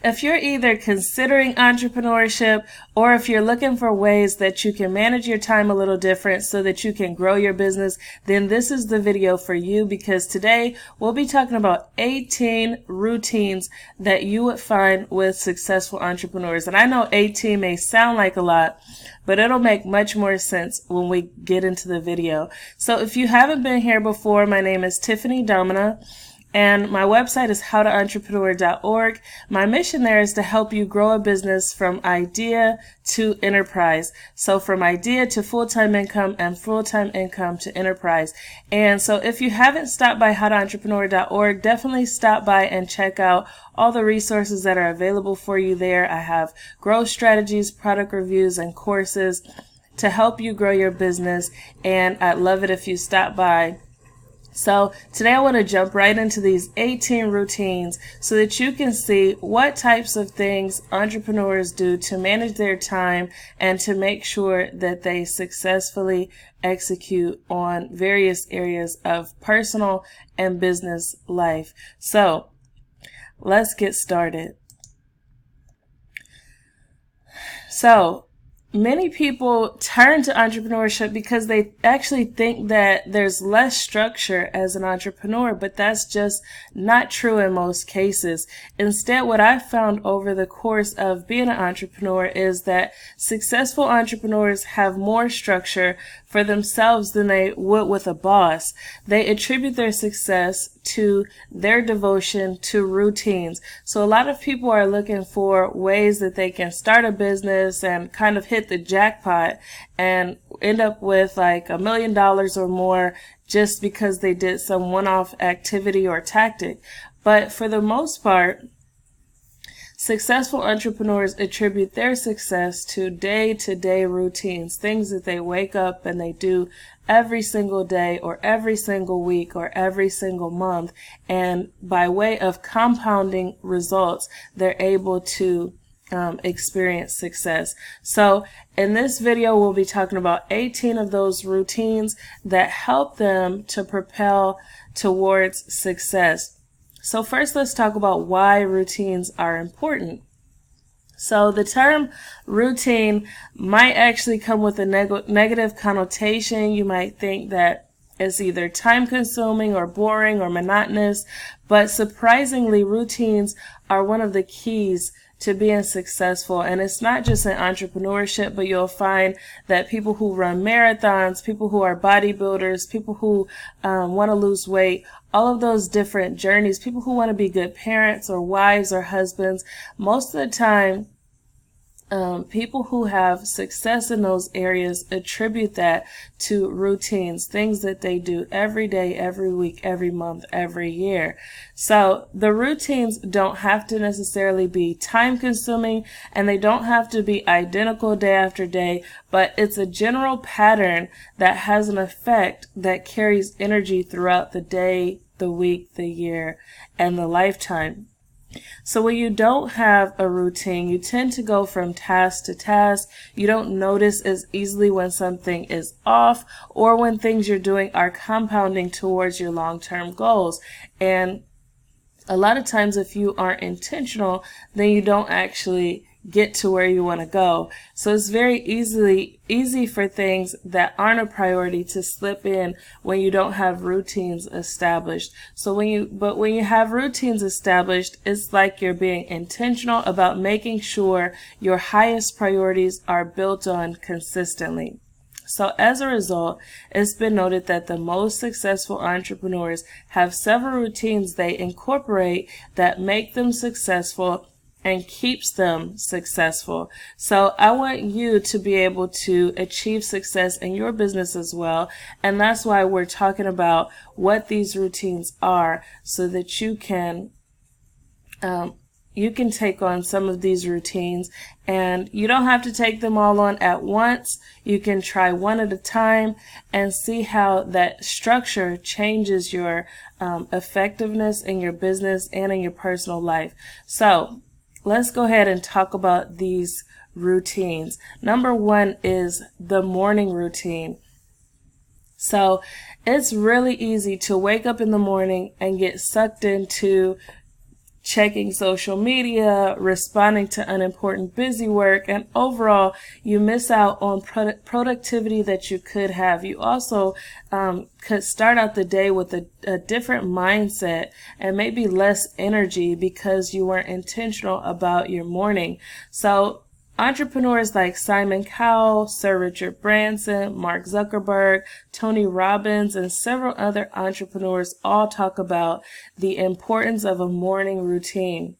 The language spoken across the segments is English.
If you're either considering entrepreneurship or if you're looking for ways that you can manage your time a little different so that you can grow your business, then this is the video for you, because today we'll be talking about 18 routines that you would find with successful entrepreneurs. And I know 18 may sound like a lot, but it'll make much more sense when we get into the video. So if you haven't been here before, my name is Tiffany Domena, and my website is howtoentrepreneur.org. My mission there is to help you grow a business from idea to enterprise. So from idea to full-time income and full-time income to enterprise. And so if you haven't stopped by howtoentrepreneur.org, definitely stop by and check out all the resources that are available for you there. I have growth strategies, product reviews, and courses to help you grow your business. And I'd love it if you stop by. So today I want to jump right into these 18 routines so that you can see what types of things entrepreneurs do to manage their time and to make sure that they successfully execute on various areas of personal and business life. So let's get started. So many people turn to entrepreneurship because they actually think that there's less structure as an entrepreneur, but that's just not true in most cases. Instead, what I've found over the course of being an entrepreneur is that successful entrepreneurs have more structure for themselves than they would with a boss. They attribute their success to their devotion to routines. So a lot of people are looking for ways that they can start a business and kind of hit the jackpot and end up with like $1 million or more just because they did some one-off activity or tactic. But for the most part, successful entrepreneurs attribute their success to day-to-day routines, things that they wake up and they do every single day or every single week or every single month. And by way of compounding results, they're able to experience success. So in this video, we'll be talking about 18 of those routines that help them to propel towards success. So first, let's talk about why routines are important. So the term routine might actually come with a negative connotation. You might think that it's either time consuming or boring or monotonous, but surprisingly, routines are one of the keys to being successful. And it's not just in entrepreneurship, but you'll find that people who run marathons, people who are bodybuilders, people who want to lose weight, all of those different journeys, people who want to be good parents or wives or husbands, most of the time, people who have success in those areas attribute that to routines, things that they do every day, every week, every month, every year. So the routines don't have to necessarily be time consuming, and they don't have to be identical day after day, but it's a general pattern that has an effect that carries energy throughout the day, the week, the year, and the lifetime. So when you don't have a routine, you tend to go from task to task. You don't notice as easily when something is off or when things you're doing are compounding towards your long-term goals. And a lot of times if you aren't intentional, then you don't actually get to where you want to go. So it's very easy for things that aren't a priority to slip in when you don't have routines established. So when you have routines established, it's like you're being intentional about making sure your highest priorities are built on consistently. So as a result, it's been noted that the most successful entrepreneurs have several routines they incorporate that make them successful and keeps them successful. So I want you to be able to achieve success in your business as well. And that's why we're talking about what these routines are, so that you can take on some of these routines, and you don't have to take them all on at once. You can try one at a time and see how that structure changes your effectiveness in your business and in your personal life. So let's go ahead and talk about these routines. Number one is the morning routine. So it's really easy to wake up in the morning and get sucked into checking social media, responding to unimportant busy work, and overall, you miss out on productivity that you could have. You also could start out the day with a different mindset and maybe less energy because you weren't intentional about your morning. So entrepreneurs like Simon Cowell, Sir Richard Branson, Mark Zuckerberg, Tony Robbins, and several other entrepreneurs all talk about the importance of a morning routine.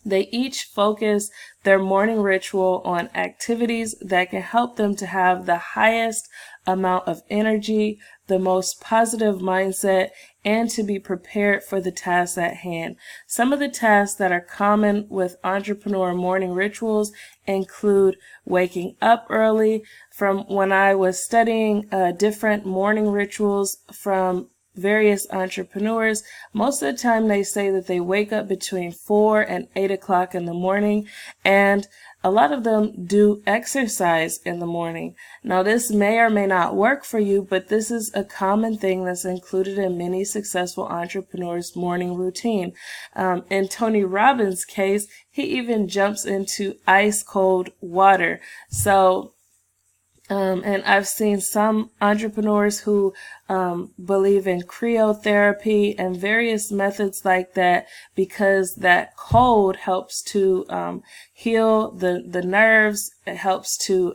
They each focus their morning ritual on activities that can help them to have the highest amount of energy, the most positive mindset, and to be prepared for the tasks at hand. Some of the tasks that are common with entrepreneur morning rituals include waking up early. From when I was studying different morning rituals from various entrepreneurs, most of the time they say that they wake up between 4 and 8 o'clock in the morning, and a lot of them do exercise in the morning. Now, this may or may not work for you, but this is a common thing that's included in many successful entrepreneurs' morning routine. In Tony Robbins' case, he even jumps into ice cold water. And I've seen some entrepreneurs who believe in cryotherapy and various methods like that, because that cold helps to heal the nerves. It helps to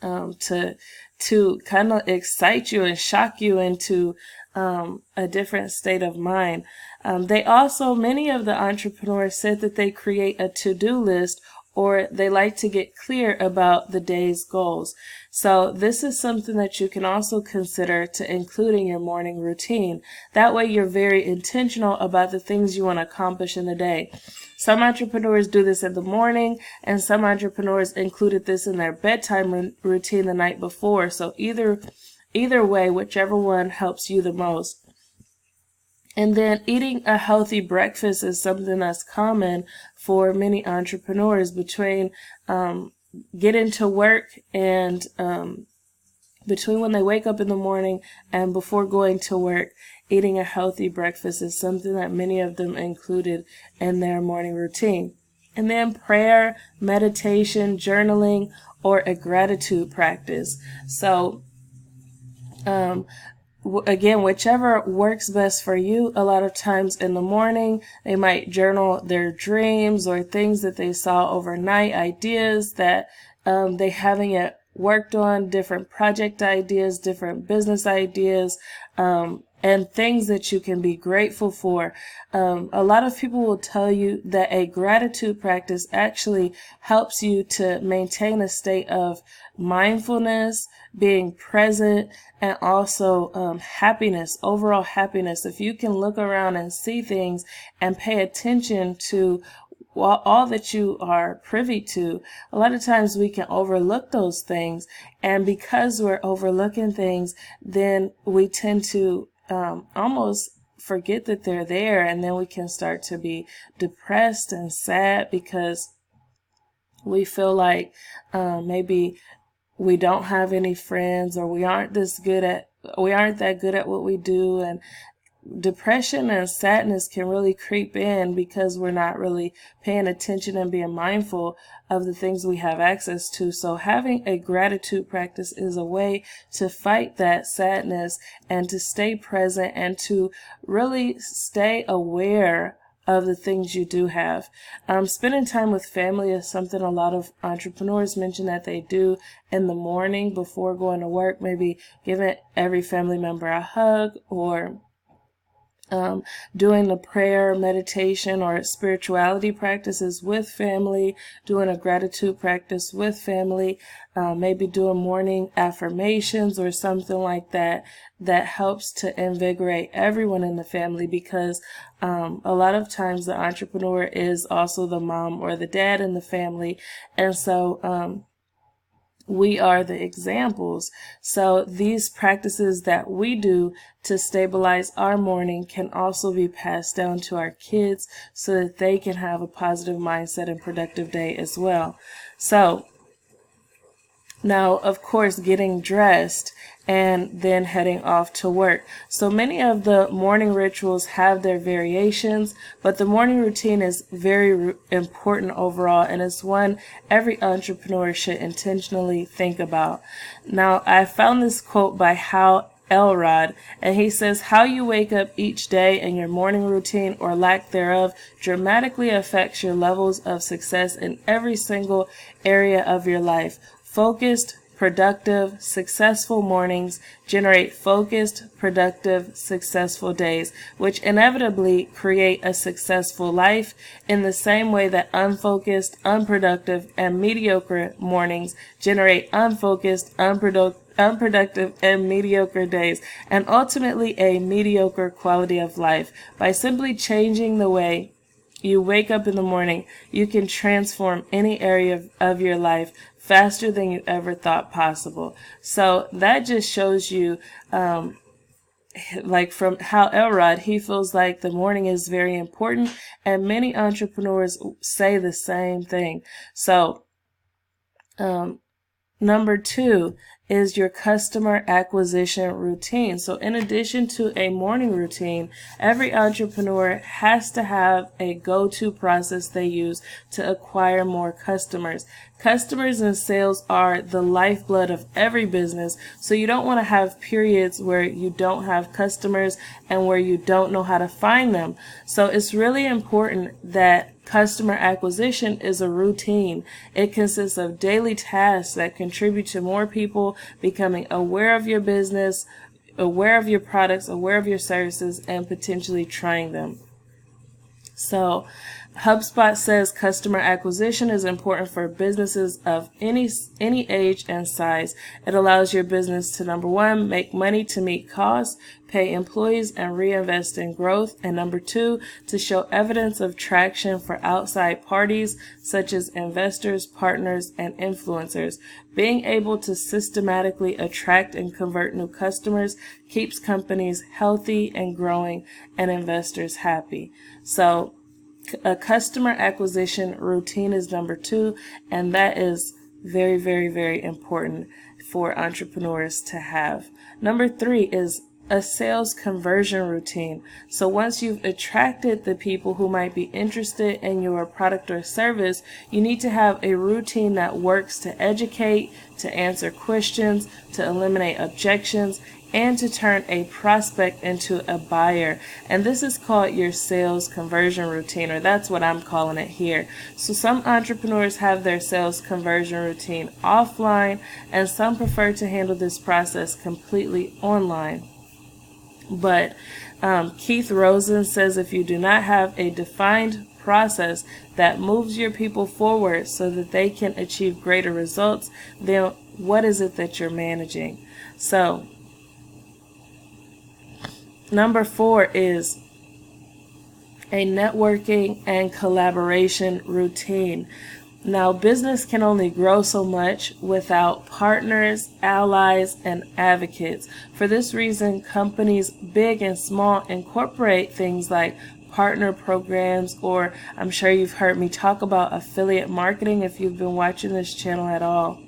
kind of excite you and shock you into a different state of mind. Many of the entrepreneurs said that they create a to-do list, or they like to get clear about the day's goals. So this is something that you can also consider to include in your morning routine. That way you're very intentional about the things you want to accomplish in the day. Some entrepreneurs do this in the morning, and some entrepreneurs included this in their bedtime routine the night before. So either way, whichever one helps you the most. And then eating a healthy breakfast is something that's common for many entrepreneurs. Between getting to work and between when they wake up in the morning and before going to work, eating a healthy breakfast is something that many of them included in their morning routine. And then prayer, meditation, journaling, or a gratitude practice. So again, whichever works best for you. A lot of times in the morning, they might journal their dreams or things that they saw overnight, ideas that they haven't yet worked on, different project ideas, different business ideas, and things that you can be grateful for. A lot of people will tell you that a gratitude practice actually helps you to maintain a state of mindfulness, being present, and also happiness, overall happiness. If you can look around and see things and pay attention to all that you are privy to, a lot of times we can overlook those things. And because we're overlooking things, then we tend to almost forget that they're there, and then we can start to be depressed and sad because we feel like maybe we don't have any friends, or we aren't that good at what we do. And depression and sadness can really creep in because we're not really paying attention and being mindful of the things we have access to. So having a gratitude practice is a way to fight that sadness and to stay present and to really stay aware of the things you do have. Spending time with family is something a lot of entrepreneurs mention that they do in the morning before going to work, maybe giving every family member a hug, or doing the prayer, meditation, or spirituality practices with family, doing a gratitude practice with family, maybe doing morning affirmations or something like that, that helps to invigorate everyone in the family, because a lot of times the entrepreneur is also the mom or the dad in the family. And so we are the examples. So these practices that we do to stabilize our morning can also be passed down to our kids so that they can have a positive mindset and productive day as well. So Now, of course, getting dressed and then heading off to work. So many of the morning rituals have their variations, but the morning routine is very important overall, and it's one every entrepreneur should intentionally think about. Now, I found this quote by Hal Elrod, and he says, "How you wake up each day and your morning routine or lack thereof dramatically affects your levels of success in every single area of your life. Focused, productive, successful mornings generate focused, productive, successful days, which inevitably create a successful life in the same way that unfocused, unproductive, and mediocre mornings generate unfocused, unproductive, and mediocre days, and ultimately a mediocre quality of life. By simply changing the way you wake up in the morning, you can transform any area of your life faster than you ever thought possible." So that just shows you, like from Hal Elrod, he feels like the morning is very important, and many entrepreneurs say the same thing. So, number 2 is your customer acquisition routine. So in addition to a morning routine, every entrepreneur has to have a go-to process they use to acquire more customers. Customers and sales are the lifeblood of every business, so you don't want to have periods where you don't have customers and where you don't know how to find them. So it's really important that customer acquisition is a routine. It consists of daily tasks that contribute to more people becoming aware of your business, aware of your products, aware of your services, and potentially trying them. So HubSpot says customer acquisition is important for businesses of any age and size. It allows your business to, number 1, make money to meet costs, pay employees, and reinvest in growth, and number 2, to show evidence of traction for outside parties such as investors, partners, and influencers. Being able to systematically attract and convert new customers keeps companies healthy and growing, and investors happy. So a customer acquisition routine is number 2, and that is very, very, very important for entrepreneurs to have. Number 3 is a sales conversion routine. So once you've attracted the people who might be interested in your product or service, you need to have a routine that works to educate, to answer questions, to eliminate objections, and to turn a prospect into a buyer. And this is called your sales conversion routine, or that's what I'm calling it here. So some entrepreneurs have their sales conversion routine offline, and some prefer to handle this process completely online. But Keith Rosen says if you do not have a defined process that moves your people forward so that they can achieve greater results, then what is it that you're managing? So number 4 is a networking and collaboration routine. Now, business can only grow so much without partners, allies, and advocates. For this reason, companies big and small incorporate things like partner programs, or I'm sure you've heard me talk about affiliate marketing if you've been watching this channel at all.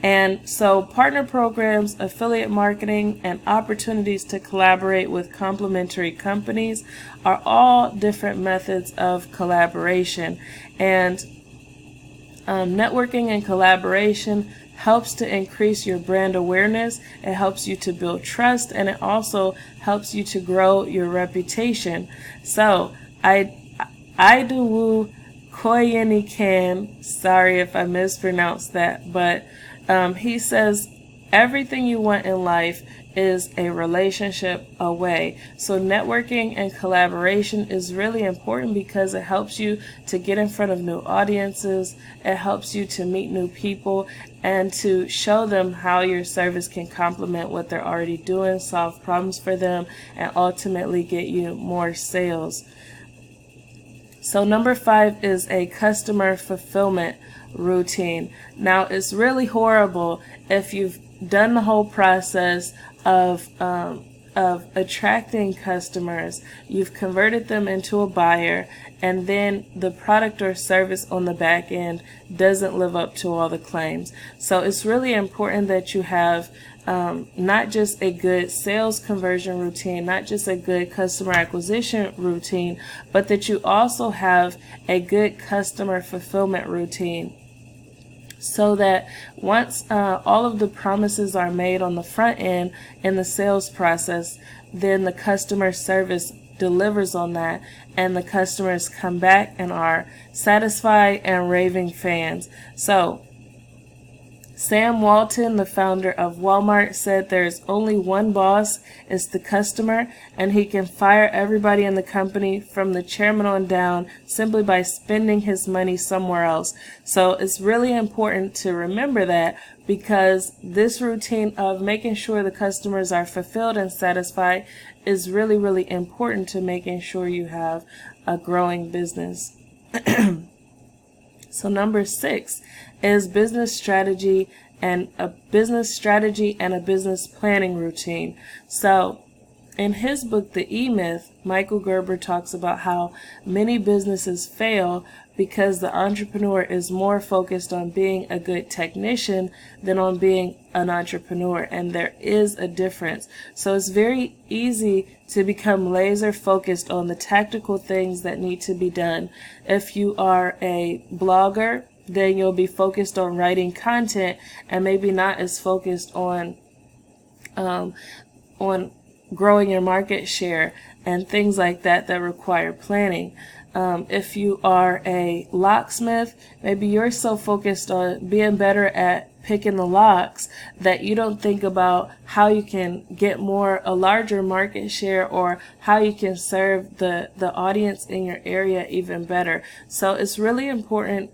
And so partner programs, affiliate marketing, and opportunities to collaborate with complementary companies are all different methods of collaboration. And networking and collaboration helps to increase your brand awareness. It helps you to build trust, and it also helps you to grow your reputation. So I do woo Koyeni Kan, sorry if I mispronounced that, but he says everything you want in life is a relationship away. So networking and collaboration is really important because it helps you to get in front of new audiences. It helps you to meet new people and to show them how your service can complement what they're already doing, solve problems for them, and ultimately get you more sales. So number 5 is a customer fulfillment routine. Now, it's really horrible if you've done the whole process of of attracting customers, you've converted them into a buyer, and then the product or service on the back end doesn't live up to all the claims. So it's really important that you have not just a good sales conversion routine, not just a good customer acquisition routine, but that you also have a good customer fulfillment routine, so that once all of the promises are made on the front end in the sales process, then the customer service delivers on that, and the customers come back and are satisfied and raving fans. So Sam Walton, the founder of Walmart, said there's only one boss, it's the customer, and he can fire everybody in the company from the chairman on down simply by spending his money somewhere else. So it's really important to remember that, because this routine of making sure the customers are fulfilled and satisfied is really, really important to making sure you have a growing business. So number 6 is business strategy and a business planning routine. So in his book, The E-Myth, Michael Gerber talks about how many businesses fail because the entrepreneur is more focused on being a good technician than on being an entrepreneur, and there is a difference. So it's very easy to become laser focused on the tactical things that need to be done. If you are a blogger, then you'll be focused on writing content and maybe not as focused on growing your market share and things like that that require planning. If you are a locksmith, maybe you're so focused on being better at picking the locks that you don't think about how you can get a larger market share, or how you can serve the audience in your area even better. So it's really important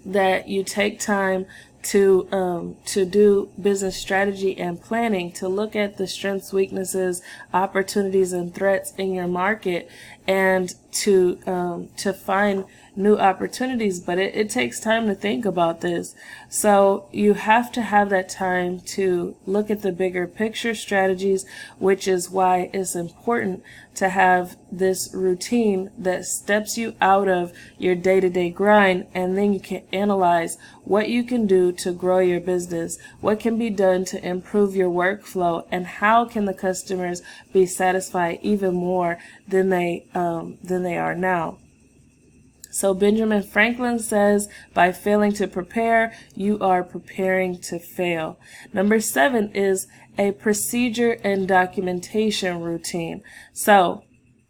that you take time to do business strategy and planning, to look at the strengths, weaknesses, opportunities, and threats in your market, and to find new opportunities. But it takes time to think about this. So you have to have that time to look at the bigger picture strategies, which is why it's important to have this routine that steps you out of your day-to-day grind, and then you can analyze what you can do to grow your business, what can be done to improve your workflow, and how can the customers be satisfied even more than they are now. So Benjamin Franklin says, by failing to prepare, you are preparing to fail. Number 7 is a procedure and documentation routine. So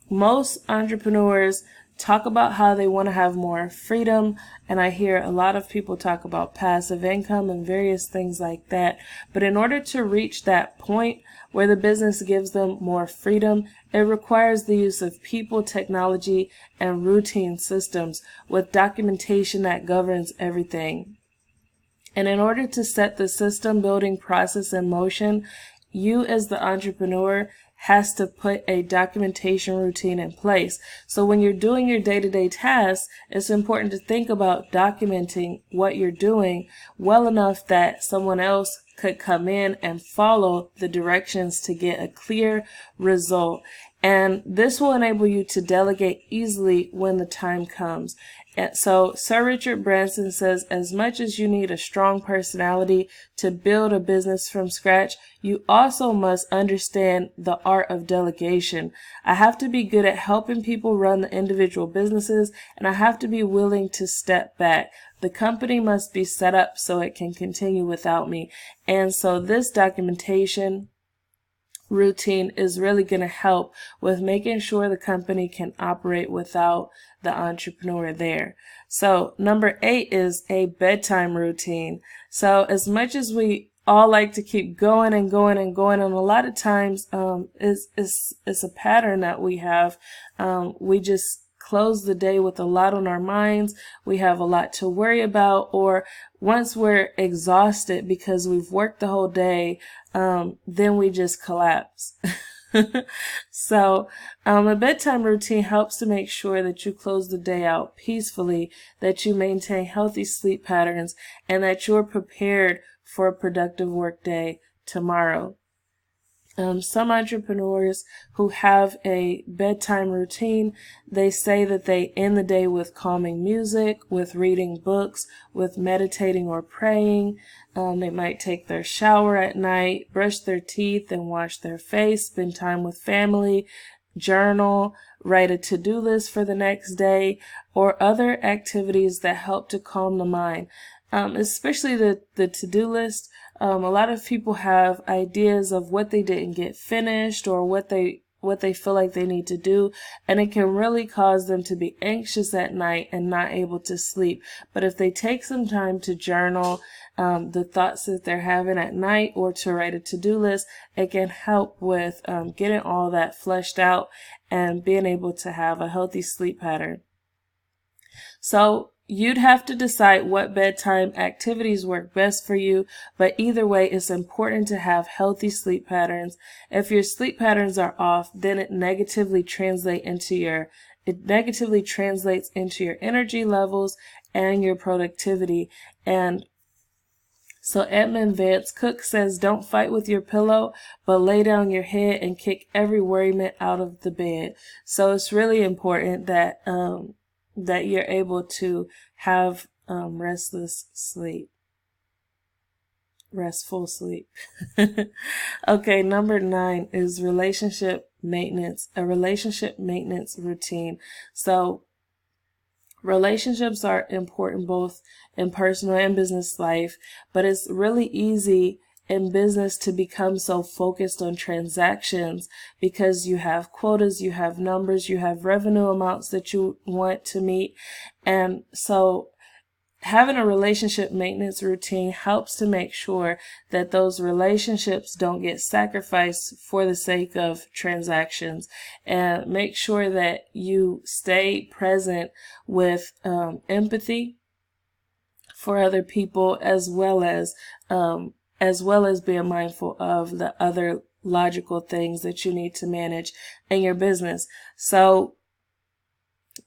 most entrepreneurs talk about how they want to have more freedom, and I hear a lot of people talk about passive income and various things like that. But in order to reach that point where the business gives them more freedom, it requires the use of people, technology, and routine systems with documentation that governs everything. And in order to set the system building process in motion, you as the entrepreneur has to put a documentation routine in place. So when you're doing your day-to-day tasks, it's important to think about documenting what you're doing well enough that someone else could come in and follow the directions to get a clear result. And this will enable you to delegate easily when the time comes. And so Sir Richard Branson says, as much as you need a strong personality to build a business from scratch, you also must understand the art of delegation. I have to be good at helping people run the individual businesses, and I have to be willing to step back. The company must be set up so it can continue without me. And so this documentation routine is really going to help with making sure the company can operate without the entrepreneur there. So number 8 is a bedtime routine. So as much as we all like to keep going and going and going, and a lot of times it's a pattern that we have. We just close the day with a lot on our minds. We have a lot to worry about, or once we're exhausted because we've worked the whole day, then we just collapse. So a bedtime routine helps to make sure that you close the day out peacefully, that you maintain healthy sleep patterns, and that you're prepared for a productive work day tomorrow. Some entrepreneurs who have a bedtime routine, they say that they end the day with calming music, with reading books, with meditating or praying. They might take their shower at night, brush their teeth and wash their face, spend time with family, journal, write a to-do list for the next day, or other activities that help to calm the mind. Especially the to-do list. A lot of people have ideas of what they didn't get finished or what they feel like they need to do, and it can really cause them to be anxious at night and not able to sleep. But if they take some time to journal the thoughts that they're having at night or to write a to-do list, it can help with getting all that fleshed out and being able to have a healthy sleep pattern. So you'd have to decide what bedtime activities work best for you, but either way, it's important to have healthy sleep patterns. If your sleep patterns are off, then it negatively translates into your energy levels and your productivity. And so Edmund Vance Cook says, don't fight with your pillow, but lay down your head and kick every worriment out of the bed. So it's really important that that you're able to have restful sleep. Okay, number 9 is relationship maintenance, a relationship maintenance routine. So relationships are important both in personal and business life, but it's really easy in business to become so focused on transactions because you have quotas, you have numbers, you have revenue amounts that you want to meet. And so having a relationship maintenance routine helps to make sure that those relationships don't get sacrificed for the sake of transactions, and make sure that you stay present with empathy for other people, as well as being mindful of the other logical things that you need to manage in your business. So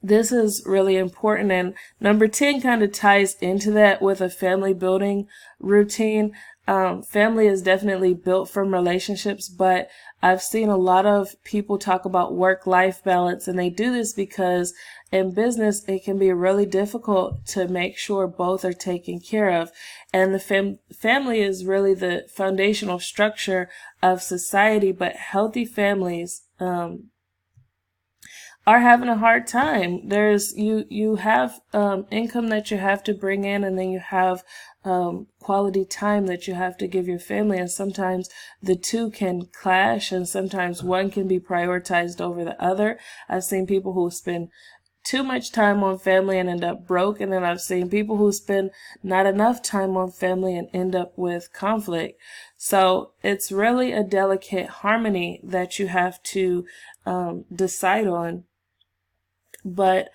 this is really important. And number 10 kind of ties into that with a family building routine. Family is definitely built from relationships, but I've seen a lot of people talk about work-life balance, and they do this because in business, it can be really difficult to make sure both are taken care of. And the family is really the foundational structure of society, but healthy families are having a hard time. You have income that you have to bring in, and then you have quality time that you have to give your family, and sometimes the two can clash, and sometimes one can be prioritized over the other. I've seen people who spend too much time on family and end up broke, and then I've seen people who spend not enough time on family and end up with conflict. So it's really a delicate harmony that you have to decide on. But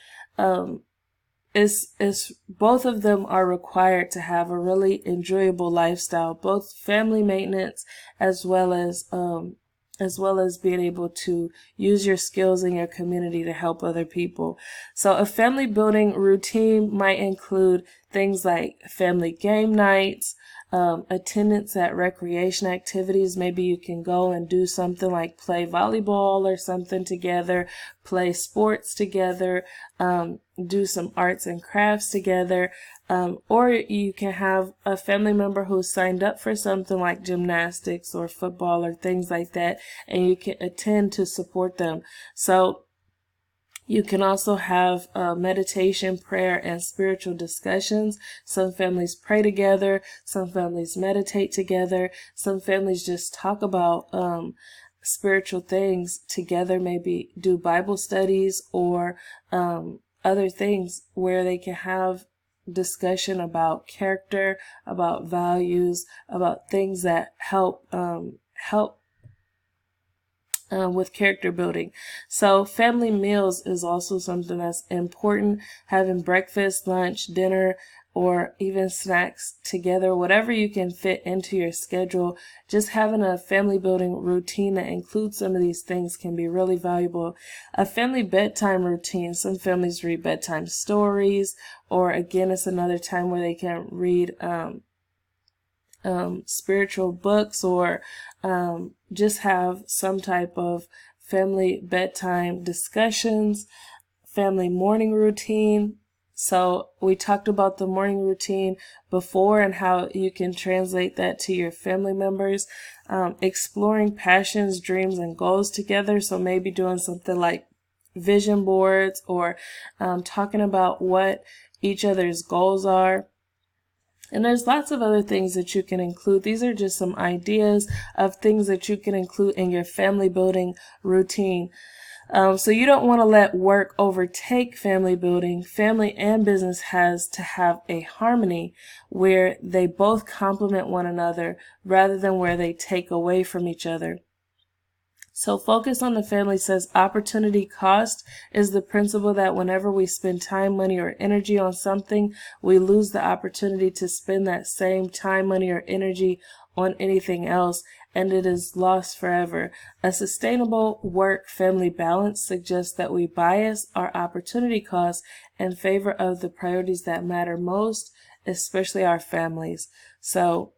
it's both of them are required to have a really enjoyable lifestyle, both family maintenance as well as being able to use your skills in your community to help other people. So a family building routine might include things like family game nights, attendance at recreation activities. Maybe you can go and do something like play volleyball or something together, play sports together, do some arts and crafts together, or you can have a family member who's signed up for something like gymnastics or football or things like that, and you can attend to support them. So you can also have meditation, prayer, and spiritual discussions. Some families pray together. Some families meditate together. Some families just talk about spiritual things together, maybe do Bible studies or other things where they can have discussion about character, about values, about things that help with character building. So family meals is also something that's important. Having breakfast, lunch, dinner, or even snacks together, whatever you can fit into your schedule. Just having a family building routine that includes some of these things can be really valuable. A family bedtime routine. Some families read bedtime stories, or again, it's another time where they can read spiritual books, or just have some type of family bedtime discussions, family morning routine. So we talked about the morning routine before and how you can translate that to your family members. Exploring passions, dreams, and goals together. So maybe doing something like vision boards, or talking about what each other's goals are. And there's lots of other things that you can include. These are just some ideas of things that you can include in your family building routine. So you don't want to let work overtake family building. Family and business has to have a harmony where they both complement one another rather than where they take away from each other. So Focus on the Family says opportunity cost is the principle that whenever we spend time, money, or energy on something, we lose the opportunity to spend that same time, money, or energy on anything else, and it is lost forever. A sustainable work-family balance suggests that we bias our opportunity costs in favor of the priorities that matter most, especially our families. So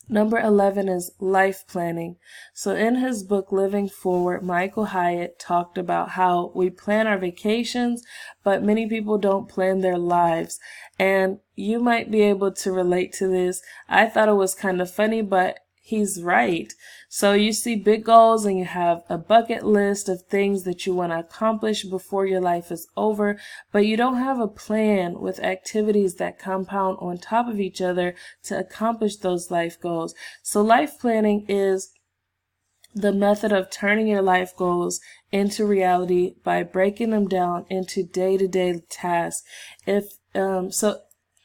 number 11 is life planning. So in his book, Living Forward, Michael Hyatt talked about how we plan our vacations, but many people don't plan their lives. And you might be able to relate to this. I thought it was kind of funny, but he's right. So you see big goals and you have a bucket list of things that you want to accomplish before your life is over, but you don't have a plan with activities that compound on top of each other to accomplish those life goals. So life planning is the method of turning your life goals into reality by breaking them down into day-to-day tasks.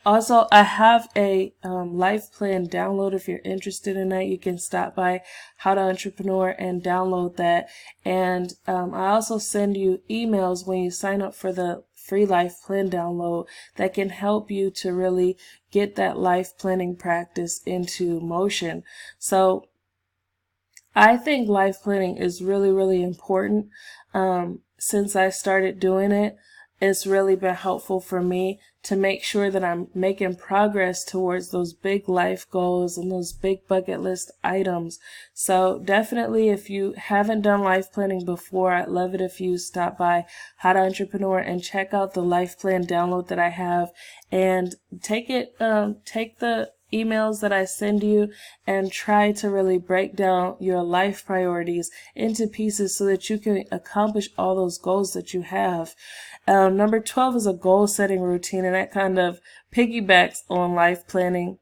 Also, I have a life plan download. If you're interested in that, you can stop by How to Entrepreneur and download that. And I also send you emails when you sign up for the free life plan download that can help you to really get that life planning practice into motion. So I think life planning is really, really important. Since I started doing it, it's really been helpful for me to make sure that I'm making progress towards those big life goals and those big bucket list items. So definitely, if you haven't done life planning before, I'd love it if you stop by How to Entrepreneur and check out the life plan download that I have, and take the emails that I send you and try to really break down your life priorities into pieces so that you can accomplish all those goals that you have. Number 12 is a goal setting routine, and that kind of piggybacks on life planning.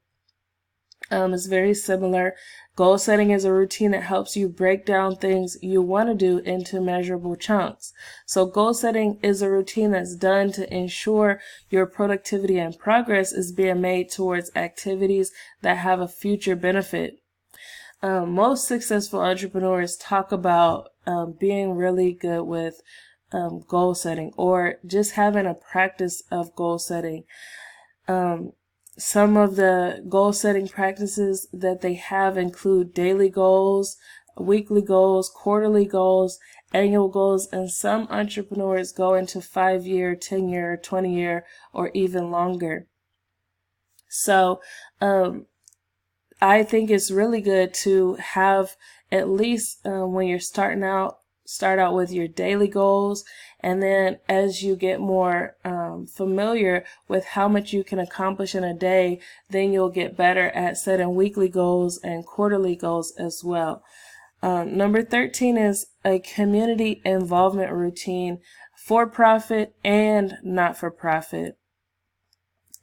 It's very similar. Goal setting is a routine that helps you break down things you want to do into measurable chunks. So goal setting is a routine that's done to ensure your productivity and progress is being made towards activities that have a future benefit. Most successful entrepreneurs talk about being really good with goal setting, or just having a practice of goal setting. Some of the goal setting practices that they have include daily goals, weekly goals, quarterly goals, annual goals, and some entrepreneurs go into 5-year, 10-year, 20-year, or even longer. So I think it's really good to have at least when you're starting out, start out with your daily goals, and then as you get more familiar with how much you can accomplish in a day, then you'll get better at setting weekly goals and quarterly goals as well. Number 13 is a community involvement routine, for profit and not for profit.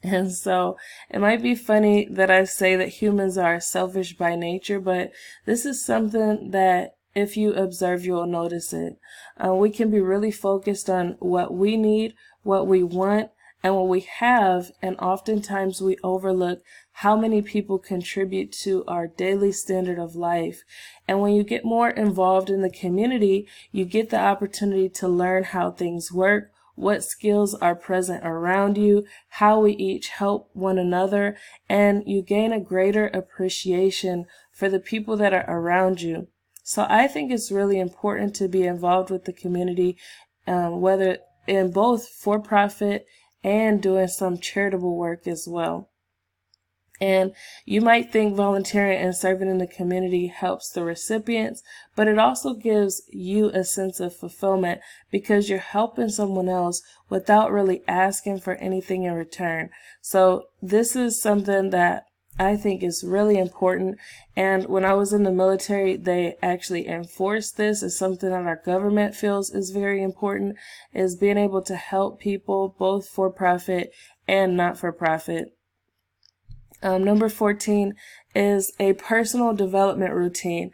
And so it might be funny that I say that humans are selfish by nature, but this is something that if you observe, you'll notice it. We can be really focused on what we need, what we want, and what we have, and oftentimes we overlook how many people contribute to our daily standard of life. And when you get more involved in the community, you get the opportunity to learn how things work, what skills are present around you, how we each help one another, and you gain a greater appreciation for the people that are around you. So I think it's really important to be involved with the community, whether in both for-profit and doing some charitable work as well. And you might think volunteering and serving in the community helps the recipients, but it also gives you a sense of fulfillment because you're helping someone else without really asking for anything in return. So this is something that I think is really important. And when I was in the military, they actually enforced this as something that our government feels is very important, is being able to help people both for profit and not for profit. Number 14 is a personal development routine.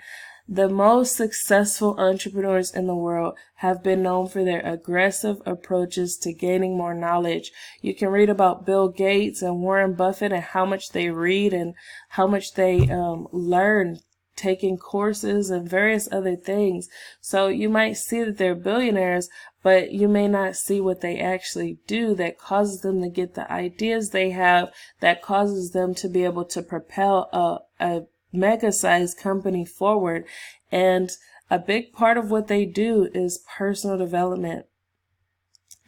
The most successful entrepreneurs in the world have been known for their aggressive approaches to gaining more knowledge. You can read about Bill Gates and Warren Buffett and how much they read and how much they learn taking courses and various other things. So you might see that they're billionaires, but you may not see what they actually do that causes them to get the ideas they have, that causes them to be able to propel a mega-sized company forward. And a big part of what they do is personal development.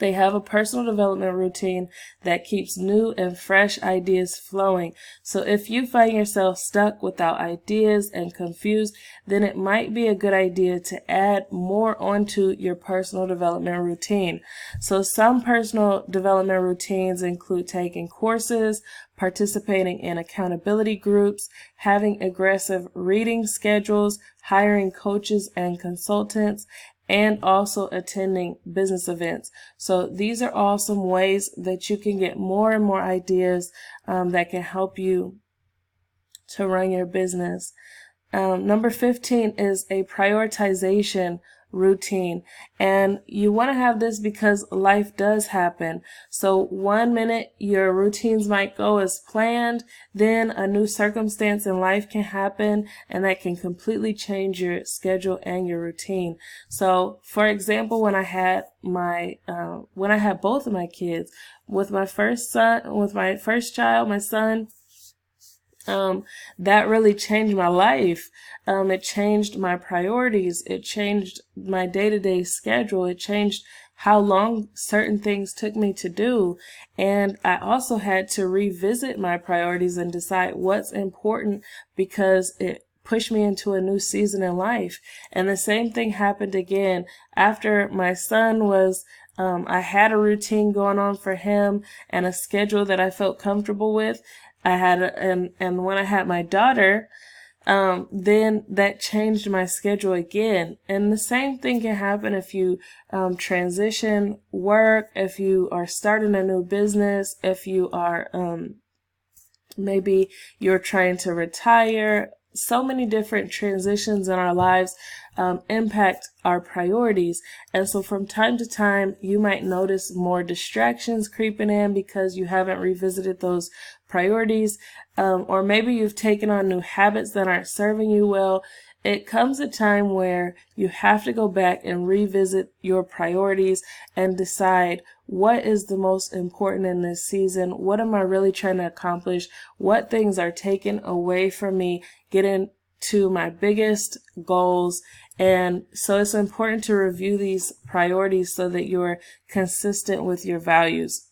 They have a personal development routine that keeps new and fresh ideas flowing. So if you find yourself stuck without ideas and confused, then it might be a good idea to add more onto your personal development routine. So some personal development routines include taking courses, participating in accountability groups, having aggressive reading schedules, hiring coaches and consultants, and also attending business events. So these are all some ways that you can get more and more ideas that can help you to run your business. Number 15 is a prioritization routine. And you want to have this because life does happen. So one minute your routines might go as planned, then a new circumstance in life can happen and that can completely change your schedule and your routine. So for example, when I had both of my kids, with my first child, my son, that really changed my life. It changed my priorities. It changed my day-to-day schedule. It changed how long certain things took me to do. And I also had to revisit my priorities and decide what's important because it pushed me into a new season in life. And the same thing happened again after my son was I had a routine going on for him and a schedule that I felt comfortable with. And when I had my daughter, then that changed my schedule again. And the same thing can happen if you transition work, if you are starting a new business, if you are maybe you're trying to retire. So many different transitions in our lives impact our priorities. And so from time to time, you might notice more distractions creeping in because you haven't revisited those priorities. Or maybe you've taken on new habits that aren't serving you well. It comes a time where you have to go back and revisit your priorities and decide what is the most important in this season. What am I really trying to accomplish? What things are taken away from me getting to my biggest goals? And so it's important to review these priorities so that you're consistent with your values.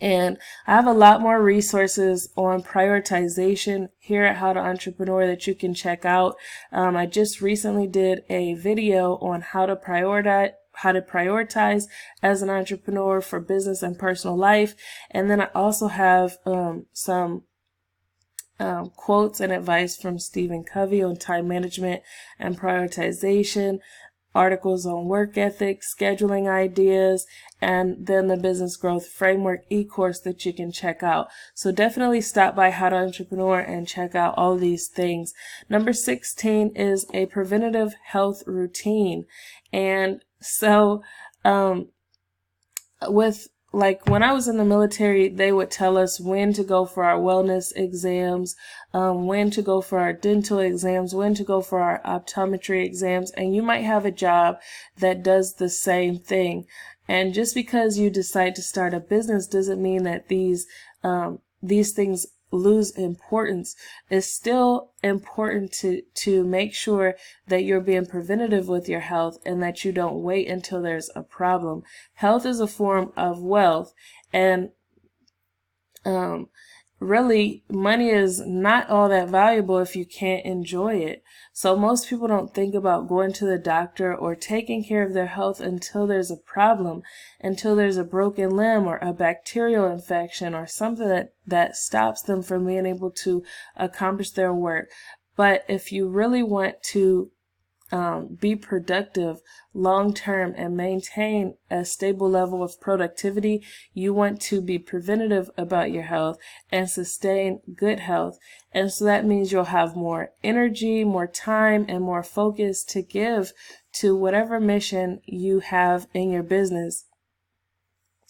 And I have a lot more resources on prioritization here at How to Entrepreneur that you can check out. I just recently did a video on how to prioritize as an entrepreneur for business and personal life. And then I also have some quotes and advice from Stephen Covey on time management and prioritization, articles on work ethic, scheduling ideas, and then the Business Growth Framework e-course that you can check out. So definitely stop by How to Entrepreneur and check out all these things. Number 16 is a preventative health routine. And so when I was in the military, they would tell us when to go for our wellness exams, when to go for our dental exams, when to go for our optometry exams, and you might have a job that does the same thing. And just because you decide to start a business doesn't mean that these things lose importance. It's still important to make sure that you're being preventative with your health and that you don't wait until there's a problem. Health is a form of wealth, and really, money is not all that valuable if you can't enjoy it. So most people don't think about going to the doctor or taking care of their health until there's a problem, until there's a broken limb or a bacterial infection or something that stops them from being able to accomplish their work. But if you really want to be productive long term and maintain a stable level of productivity, you want to be preventative about your health and sustain good health. And so that means you'll have more energy, more time, and more focus to give to whatever mission you have in your business.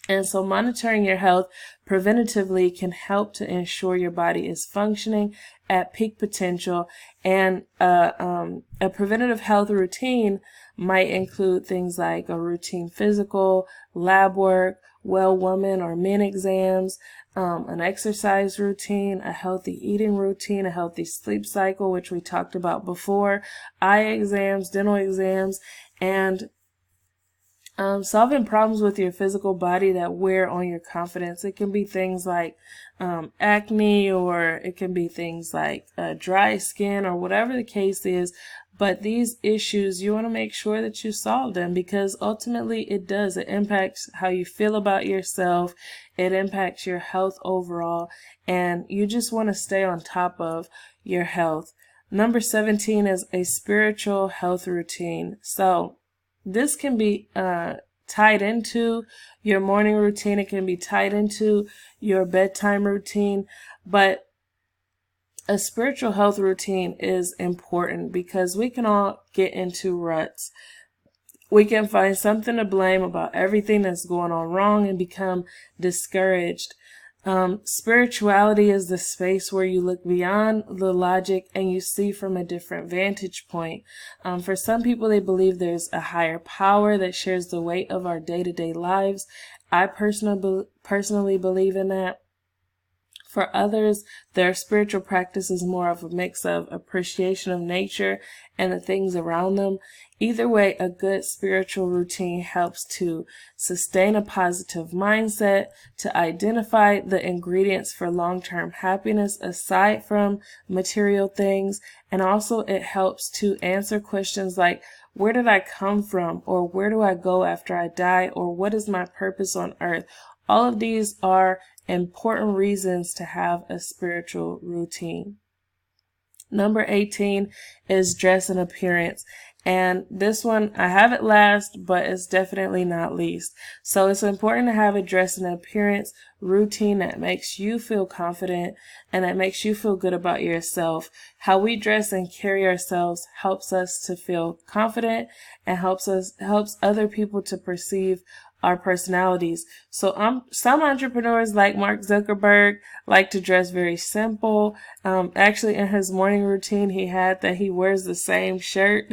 And so monitoring your health preventatively can help to ensure your body is functioning at peak potential. And a preventative health routine might include things like a routine physical, lab work, well woman or men exams, an exercise routine, a healthy eating routine, a healthy sleep cycle, which we talked about before, eye exams, dental exams, and solving problems with your physical body that wear on your confidence. It can be things like acne, or it can be things like dry skin, or whatever the case is. But these issues, you want to make sure that you solve them, because ultimately it does. It impacts how you feel about yourself. It impacts your health overall. And you just want to stay on top of your health. Number 17 is a spiritual health routine. So this can be tied into your morning routine. It can be tied into your bedtime routine. But a spiritual health routine is important because we can all get into ruts. We can find something to blame about everything that's going on wrong and become discouraged. Spirituality is the space where you look beyond the logic and you see from a different vantage point. For some people, they believe there's a higher power that shares the weight of our day-to-day lives. I personally believe in that. For others, their spiritual practice is more of a mix of appreciation of nature and the things around them. Either way, a good spiritual routine helps to sustain a positive mindset, to identify the ingredients for long-term happiness aside from material things, and also it helps to answer questions like, where did I come from? Or where do I go after I die? Or what is my purpose on earth? All of these are important reasons to have a spiritual routine. Number 18 is dress and appearance. And this one, I have it last, but it's definitely not least. So it's important to have a dress and appearance routine that makes you feel confident and that makes you feel good about yourself. How we dress and carry ourselves helps us to feel confident and helps other people to perceive our personalities. So some entrepreneurs like Mark Zuckerberg like to dress very simple. Actually, in his morning routine, he had that he wears the same shirt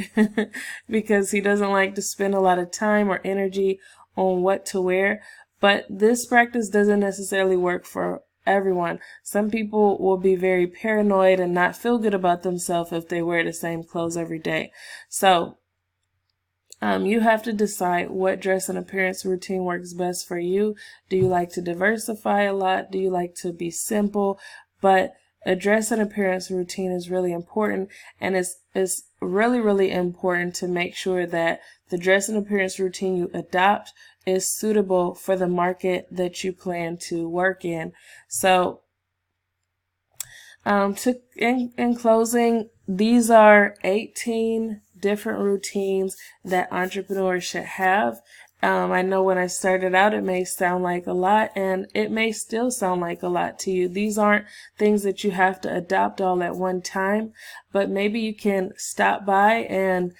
because he doesn't like to spend a lot of time or energy on what to wear. But this practice doesn't necessarily work for everyone. Some people will be very paranoid and not feel good about themselves if they wear the same clothes every day. So you have to decide what dress and appearance routine works best for you. Do you like to diversify a lot? Do you like to be simple? But a dress and appearance routine is really important, and it's really, really important to make sure that the dress and appearance routine you adopt is suitable for the market that you plan to work in. So in closing, these are 18 different routines that entrepreneurs should have. I know when I started out, it may sound like a lot, and it may still sound like a lot to you. These aren't things that you have to adopt all at one time, but maybe you can stop by and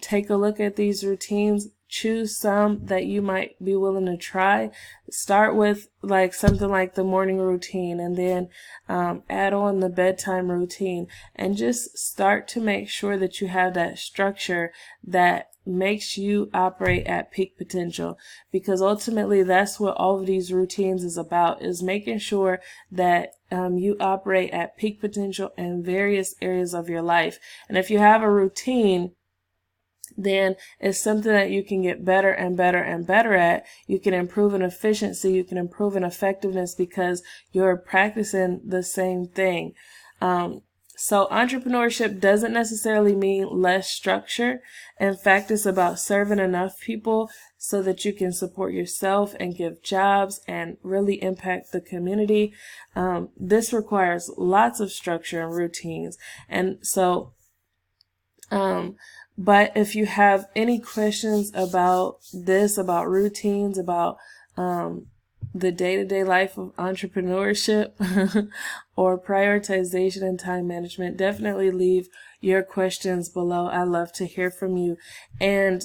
take a look at these routines. Choose some that you might be willing to try. Start with like something like the morning routine, and then add on the bedtime routine, and just start to make sure that you have that structure that makes you operate at peak potential, because ultimately that's what all of these routines is about, is making sure that you operate at peak potential in various areas of your life. And if you have a routine, then it's something that you can get better and better and better at. You can improve in efficiency, you can improve in effectiveness because you're practicing the same thing. So entrepreneurship doesn't necessarily mean less structure. In fact, it's about serving enough people so that you can support yourself and give jobs and really impact the community. This requires lots of structure and routines. And so, but if you have any questions about this, about routines, about the day-to-day life of entrepreneurship or prioritization and time management, definitely leave your questions below. I love to hear from you. And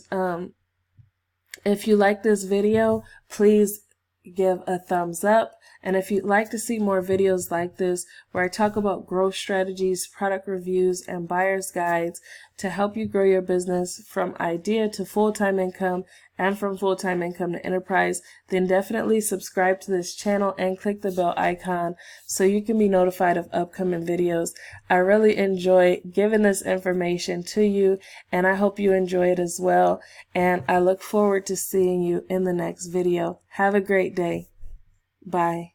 if you like this video, please give a thumbs up. And if you'd like to see more videos like this, where I talk about growth strategies, product reviews, and buyer's guides to help you grow your business from idea to full-time income and from full-time income to enterprise, then definitely subscribe to this channel and click the bell icon so you can be notified of upcoming videos. I really enjoy giving this information to you, and I hope you enjoy it as well. And I look forward to seeing you in the next video. Have a great day. Bye.